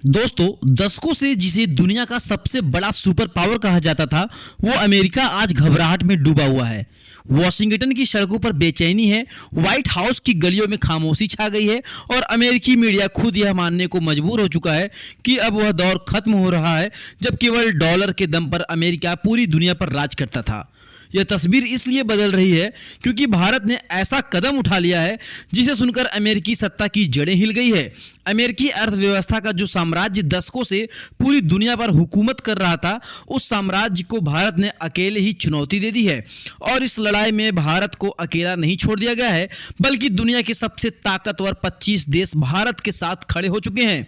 दोस्तों, दशकों से जिसे दुनिया का सबसे बड़ा सुपर पावर कहा जाता था, वो अमेरिका आज घबराहट में डूबा हुआ है। वॉशिंगटन की सड़कों पर बेचैनी है, व्हाइट हाउस की गलियों में खामोशी छा गई है और अमेरिकी मीडिया खुद यह मानने को मजबूर हो चुका है कि अब वह दौर खत्म हो रहा है जब केवल डॉलर के दम पर अमेरिका पूरी दुनिया पर राज करता था। यह तस्वीर इसलिए बदल रही है क्योंकि भारत ने ऐसा कदम उठा लिया है जिसे सुनकर अमेरिकी सत्ता की जड़ें हिल गई है। अमेरिकी अर्थव्यवस्था का जो साम्राज्य दशकों से पूरी दुनिया पर हुकूमत कर रहा था, उस साम्राज्य को भारत ने अकेले ही चुनौती दे दी है। और इस लड़ाई में भारत को अकेला नहीं छोड़ दिया गया है, बल्कि दुनिया के सबसे ताकतवर 25 देश भारत के साथ खड़े हो चुके हैं।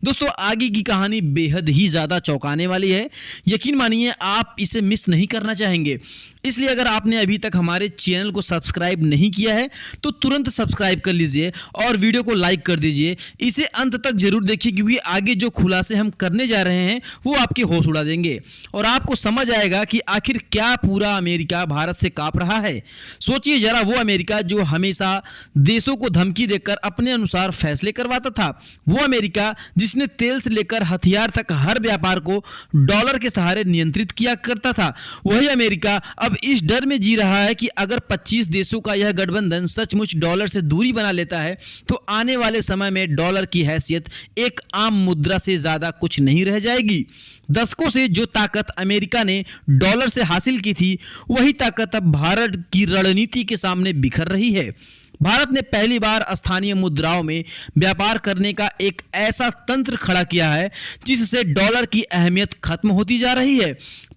दोस्तों, आगे की कहानी बेहद ही ज़्यादा चौंकाने वाली है। यकीन मानिए, आप इसे मिस नहीं करना चाहेंगे। इसलिए अगर आपने अभी तक हमारे चैनल को सब्सक्राइब नहीं किया है तो तुरंत सब्सक्राइब कर लीजिए और वीडियो को लाइक कर दीजिए। इसे अंत तक जरूर देखिए क्योंकि आगे जो खुलासे हम करने जा रहे हैं वो आपके होश उड़ा देंगे और आपको समझ आएगा कि आखिर क्या पूरा अमेरिका भारत से कांप रहा है। सोचिए जरा, वो अमेरिका जो हमेशा देशों को धमकी देकर अपने अनुसार फैसले करवाता था, वो अमेरिका जिसने तेल से लेकर हथियार तक हर व्यापार को डॉलर के सहारे नियंत्रित किया करता था, वही अमेरिका अब इस डर में जी रहा है कि अगर 25 देशों का यह गठबंधन सचमुच डॉलर से दूरी बना लेता है तो आने वाले समय में डॉलर की हैसियत एक आम मुद्रा से ज्यादा कुछ नहीं रह जाएगी। दशकों से जो ताकत अमेरिका ने डॉलर से हासिल की थी, वही ताकत अब भारत की रणनीति के सामने बिखर रही है। भारत ने पहली बार स्थानीय मुद्राओं में व्यापार करने का एक ऐसा तंत्र खड़ा किया है जिससे डॉलर की अहमियत खत्म होती जा रही है।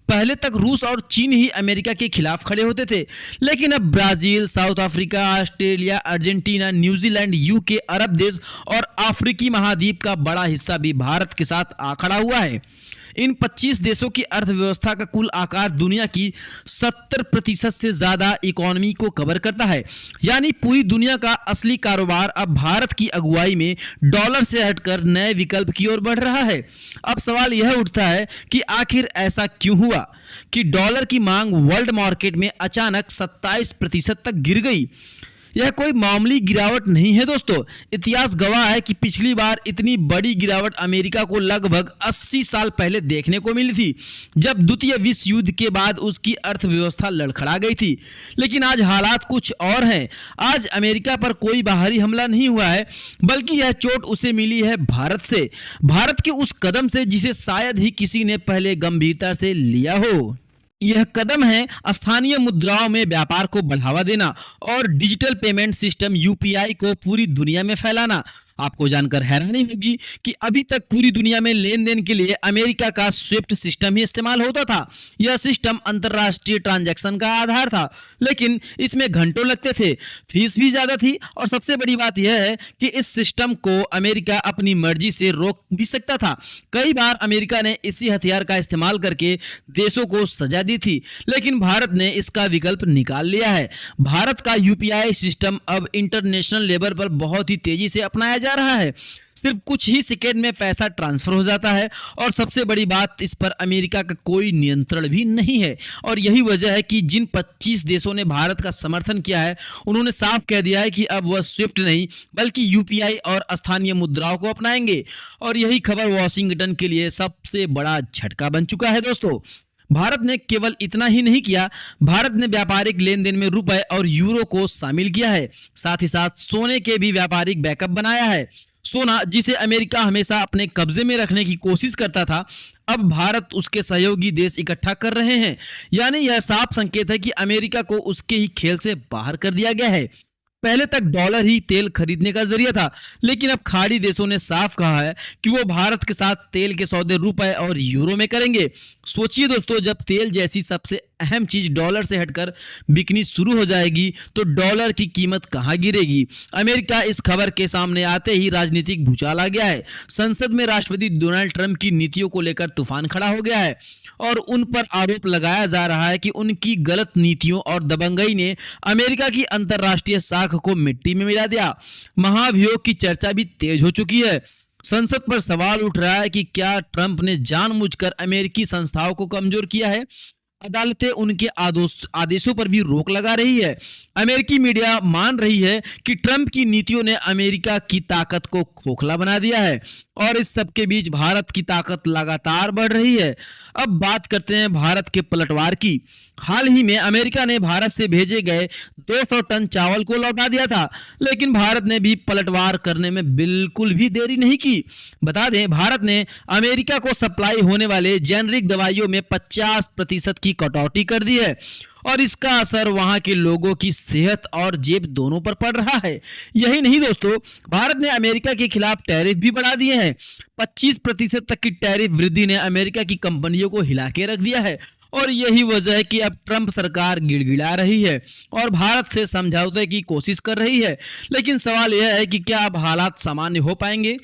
पहले तक रूस और चीन ही अमेरिका के खिलाफ खड़े होते थे, लेकिन अब Brazil, south Africa, Australia, Argentina, New Zealand, UK, अरब देश और अफ्रीकी महाद्वीप का बड़ा हिस्सा भी भारत के साथ आ खड़ा हुआ है। इन 25 देशों की अर्थव्यवस्था का कुल आकार दुनिया की 70% से ज्यादा इकोनॉमी को कवर करता है। यानी पूरी दुनिया का असली कारोबार अब भारत की अगुवाई में डॉलर से हटकर नए विकल्प की ओर बढ़ रहा है। अब सवाल यह उठता है कि आखिर ऐसा क्यों हुआ कि डॉलर की मांग वर्ल्ड मार्केट में अचानक 27% तक गिर गई। यह कोई मामूली गिरावट नहीं है दोस्तों। इतिहास गवाह है कि पिछली बार इतनी बड़ी गिरावट अमेरिका को लगभग 80 साल पहले देखने को मिली थी, जब द्वितीय विश्व युद्ध के बाद उसकी अर्थव्यवस्था लड़खड़ा गई थी। लेकिन आज हालात कुछ और हैं। आज अमेरिका पर कोई बाहरी हमला नहीं हुआ है, बल्कि यह चोट उसे मिली है भारत से, भारत के उस कदम से जिसे शायद ही किसी ने पहले गंभीरता से लिया हो। यह कदम है स्थानीय मुद्राओं में व्यापार को बढ़ावा देना और डिजिटल पेमेंट सिस्टम यूपीआई को पूरी दुनिया में फैलाना। आपको जानकर हैरानी होगी कि अभी तक पूरी दुनिया में लेन देन के लिए अमेरिका का स्विफ्ट सिस्टम ही इस्तेमाल होता था। यह सिस्टम अंतरराष्ट्रीय ट्रांजैक्शन का आधार था, लेकिन इसमें घंटों लगते थे, फीस भी ज्यादा थी और सबसे बड़ी बात यह है कि इस सिस्टम को अमेरिका अपनी मर्जी से रोक भी सकता था। कई बार अमेरिका ने इसी हथियार का इस्तेमाल करके देशों को सजा दी थी, लेकिन भारत ने इसका विकल्प निकाल लिया है। भारत का यूपीआई सिस्टम अब इंटरनेशनल लेवल पर बहुत ही तेजी से अपनाया जा रहा है। सिर्फ कुछ ही सेकेंड में पैसा ट्रांसफर हो जाता है और सबसे बड़ी बात, इस पर अमेरिका का कोई नियंत्रण भी नहीं है। और यही वजह है कि जिन 25 देशों ने भारत का समर्थन किया है, उन्होंने साफ कह दिया है कि अब वह स्विफ्ट नहीं बल्कि यूपीआई और स्थानीय मुद्राओं को अपनाएंगे। और यही खबर वॉशिंगटन के लिए सबसे बड़ा झटका बन चुका है दोस्तों। भारत ने केवल इतना ही नहीं किया, भारत ने व्यापारिक लेन देन में रुपए और यूरो को शामिल किया है। साथ ही साथ सोने के भी व्यापारिक बैकअप बनाया है। सोना, जिसे अमेरिका हमेशा अपने कब्जे में रखने की कोशिश करता था, अब भारत उसके सहयोगी देश इकट्ठा कर रहे हैं। यानी यह साफ संकेत है कि अमेरिका को उसके ही खेल से बाहर कर दिया गया है। पहले तक डॉलर ही तेल खरीदने का जरिया था, लेकिन अब खाड़ी देशों ने साफ कहा है कि वो भारत के साथ तेल के सौदे रुपए और यूरो में करेंगे। सोचिए दोस्तों, जब तेल जैसी सबसे अहम चीज डॉलर से हटकर बिकनी शुरू हो जाएगी तो डॉलर की कीमत कहां गिरेगी। अमेरिका इस खबर के सामने आते ही राजनीतिक भूचाल आ गया है। संसद में राष्ट्रपति डोनाल्ड ट्रंप की नीतियों को लेकर तूफान खड़ा हो गया है और उन पर आरोप लगाया जा रहा है कि उनकी गलत नीतियों और दबंगई ने अमेरिका की अंतर्राष्ट्रीय साख को मिट्टी में मिला दिया। महाभियोग की चर्चा भी तेज हो चुकी है। संसद पर सवाल उठ रहा है कि क्या ट्रंप ने जानबूझकर अमेरिकी संस्थाओं को कमजोर किया है। अदालतें उनके आदेशों पर भी रोक लगा रही है। अमेरिकी मीडिया मान रही है कि ट्रंप की नीतियों ने अमेरिका की ताकत को खोखला बना दिया है। और इस सब के बीच भारत की ताकत लगातार बढ़ रही है। अब बात करते हैं भारत के पलटवार की। हाल ही में अमेरिका ने भारत से भेजे गए 200 टन चावल को लौटा दिया था, लेकिन भारत ने भी पलटवार करने में बिल्कुल भी देरी नहीं की। बता दें, भारत ने अमेरिका को सप्लाई होने वाले जेनरिक दवाइयों में 50% की कटौती कर दी है और इसका असर वहां के लोगों की सेहत और जेब दोनों पर पड़ रहा है। यही नहीं दोस्तों, भारत ने अमेरिका के खिलाफ टैरिफ भी बढ़ा दिए हैं। 25% तक की टैरिफ वृद्धि ने अमेरिका की कंपनियों को हिला के रख दिया है और यही वजह है कि अब ट्रंप सरकार गिड़गिड़ा रही है और भारत से समझौते की कोशिश कर रही है। लेकिन सवाल यह है कि क्या अब हालात सामान्य हो पाएंगे?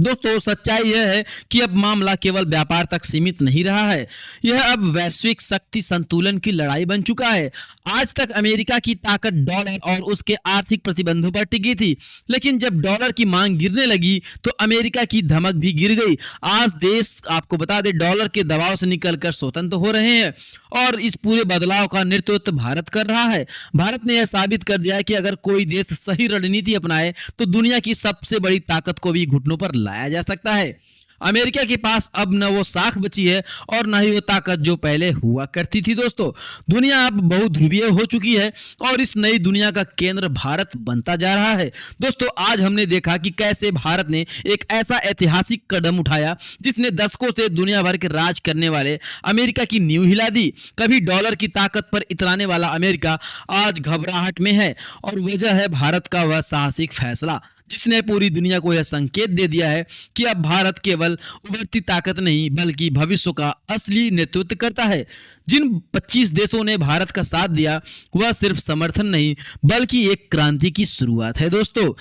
दोस्तों, सच्चाई यह है कि अब मामला केवल व्यापार तक सीमित नहीं रहा है, यह अब वैश्विक शक्ति संतुलन की लड़ाई बन चुका है। आज तक अमेरिका की ताकत डॉलर और उसके आर्थिक प्रतिबंधों पर टिकी थी, लेकिन जब डॉलर की मांग गिरने लगी तो अमेरिका की धमक भी गिर गई। आज देश, आपको बता दें, डॉलर के दबाव से निकलकर स्वतंत्र हो रहे हैं और इस पूरे बदलाव का नेतृत्व भारत कर रहा है। भारत ने यह साबित कर दिया है कि अगर कोई देश सही रणनीति अपनाए तो दुनिया की सबसे बड़ी ताकत को भी घुटनों पर लाया जा सकता है। अमेरिका के पास अब न वो साख बची है और न ही वो ताकत जो पहले हुआ करती थी। दोस्तों, दुनिया अब बहुध्रुवीय हो चुकी है और इस नई दुनिया का केंद्र भारत बनता जा रहा है। दोस्तों, आज हमने देखा कि कैसे भारत ने एक ऐसा ऐतिहासिक कदम उठाया जिसने दशकों से दुनिया भर के राज करने वाले अमेरिका की नींव हिला दी। कभी डॉलर की ताकत पर इतराने वाला अमेरिका आज घबराहट में है और वजह है भारत का वह साहसिक फैसला जिसने पूरी दुनिया को यह संकेत दे दिया है कि अब भारत केवल उभरती ताकत नहीं बल्कि भविष्य का असली नेतृत्व करता है। जिन 25 देशों ने भारत का साथ दिया वह सिर्फ समर्थन नहीं बल्कि एक क्रांति की शुरुआत है। दोस्तों,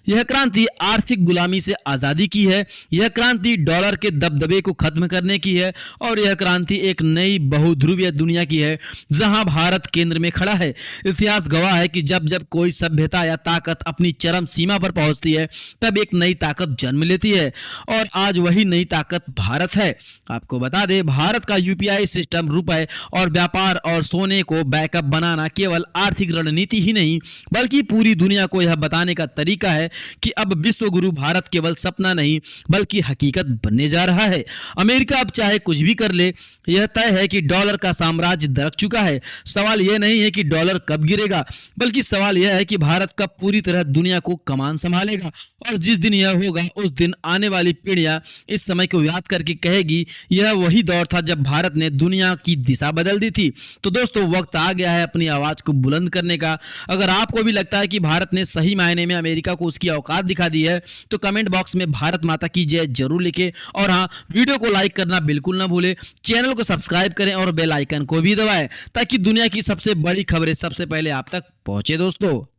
यह क्रांति आर्थिक गुलामी से आजादी की है, यह क्रांति डॉलर के दबदबे को खत्म करने की है और यह क्रांति एक नई बहुध्रुवीय दुनिया की है जहां भारत केंद्र में खड़ा है। इतिहास गवाह है कि जब जब कोई सभ्यता या ताकत अपनी चरम सीमा पर पहुंचती है तब एक नई ताकत जन्म लेती है और आज वही नई ताकत भारत है। आपको बता दें, भारत का यूपीआई सिस्टम, रुपए और व्यापार और सोने को बैकअप बनाना केवल आर्थिक रणनीति ही नहीं बल्कि पूरी दुनिया को यह बताने का तरीका है कि अब विश्व गुरु भारत केवल सपना नहीं बल्कि हकीकत बनने जा रहा है। अमेरिका अब चाहे कुछ भी कर ले, यह तय है कि डॉलर का साम्राज्य दरक चुका है। सवाल यह नहीं है कि डॉलर कब गिरेगा बल्कि सवाल यह है कि भारत कब पूरी तरह दुनिया को कमान संभालेगा और जिस दिन यह होगा उस दिन आने वाली पीढ़ियां इस समय को याद करके कहेगी यह वही दौर था जब भारत ने दुनिया की दिशा बदल दी थी। तो दोस्तों, वक्त आ गया है अपनी आवाज को बुलंद करने का। अगर आपको भी लगता है कि भारत ने सही मायने में अमेरिका को उसकी औकात दिखा दी है तो कमेंट बॉक्स में भारत माता की जय जरूर लिखें और हाँ, वीडियो को लाइक करना बिल्कुल ना भूलें। चैनल को सब्सक्राइब करें और बेल आइकन को भी दबाएं ताकि दुनिया की सबसे बड़ी खबरें सबसे पहले आप तक पहुंचे। दोस्तों।